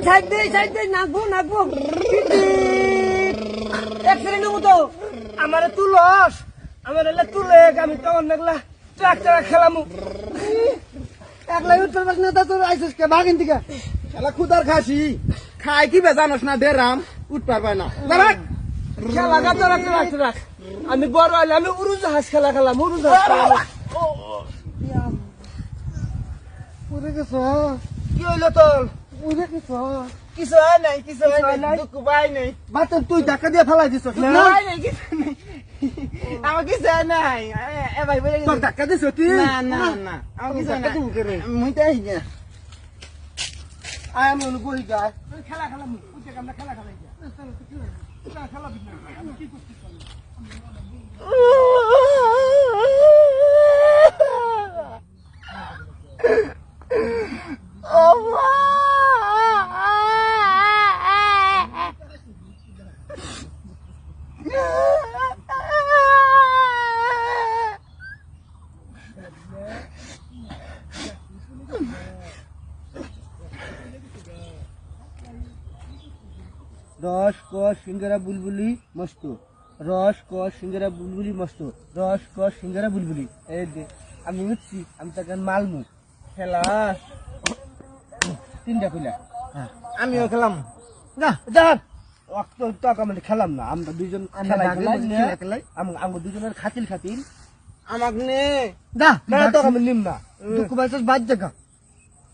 side দে নাগবো accident হবো তো আমারে তুলস আমার এলা তুলে আমি তো অনেকলা ট্রাক্টর খেলামু একলা উঠতে পারছ না তা তোর আইসস কে ভাগিন দিকে শালা খুদার খাসি খাই কি বেজানোস না দেরাম উঠ পারবাই না দাঁড়াক খেলা গা তোরা রাখ আমি বড় হইলে আমি উড়োজাহাজ খেলা খেলাম উড়োজাহাজ উড়ে গেছ কি হইলো তোর উড়ে গেছ কিছু হয় নাই দুঃখ পাই নাই বাতে তুই ধাক্কা দিয়ে ফেলাই দিছস না নাই নাই কিছু নাই আমার কিছু হয় নাই এ ভাই বলে তোর ধাক্কা দিছ তুই না আমার কিছু হয় না করে মুই তো আই না আয় আমি বই গায় খেলা খেলাম উঠে আমরা খেলা খেলাই খেলা আমি কি করছিস রস ক সিঙ্গারা বুলবুলি মস্ত রস ক সিঙ্গারা বুলবুলি মস্ত রস ক সিঙ্গারা বুলবুলি এই দে আমি উঠছি আমি তাকে মালমু খেলা তিনটা কইলা আমিও খেলাম না যা অক্ত টাকা মানে খেলাম না আমরা দুইজন খেলাই আমরা দুজনের খাতিল আমাক নে না তো আমি নিম না দুঃখ পাইছস বাদ জায়গা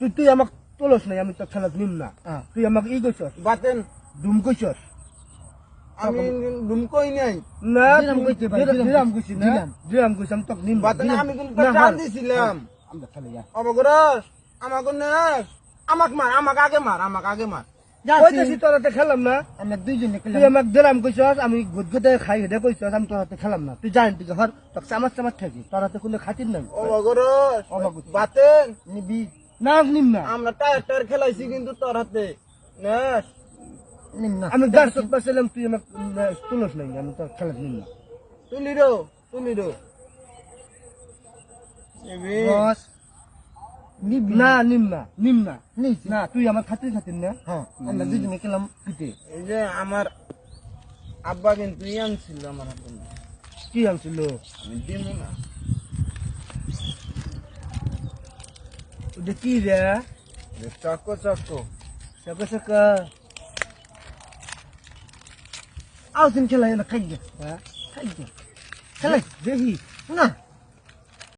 তুই আমাকে তোলস নাই আমি তো খেলা নিম না তুই আমাকে ই কইছস বাতেন ডুম কইছস আমি ডুম কই নাই না দিলাম কইছি না দিলাম কইছি আমি তো নিম বাতেন আমি কিন্তু জান দিছিলাম আমরা খেলে যা অবগরস আমাকে নাস আমাকে আগে মার কইতেছি তোরাতে খেলাম না আমরা দুইজনে খেলাম তুই আমাকে দিলাম কইছস আমি গুদগুদে খাই হেডে কইছস আমি তোরাতে খেলাম না তুই জান তুই ঘর তোকে চামাচ থাকি তোরাতে কোনো খাতির নাই অবগরস বাতেন নিবি না নিম না আমরা টায়ার খেলাইছি কিন্তু তোর হাতে নাস নিম না আমি গাছ পাচ্ছিলাম তুই আমাকে তুলস নাই আমি তোর খেলা নিম না তুলি রো বস নিবি না নিম না না তুই আমার খাতির না হ্যাঁ আমরা দুজনে খেলাম পিঠে এই যে আমার আব্বা কিন্তু আনছিল আমার হাতে কি আনছিল আমি দিমু না ওটা কি রে চক্কো সকা আও তুমি খেলাই না খাই গে খেলাই দেখি না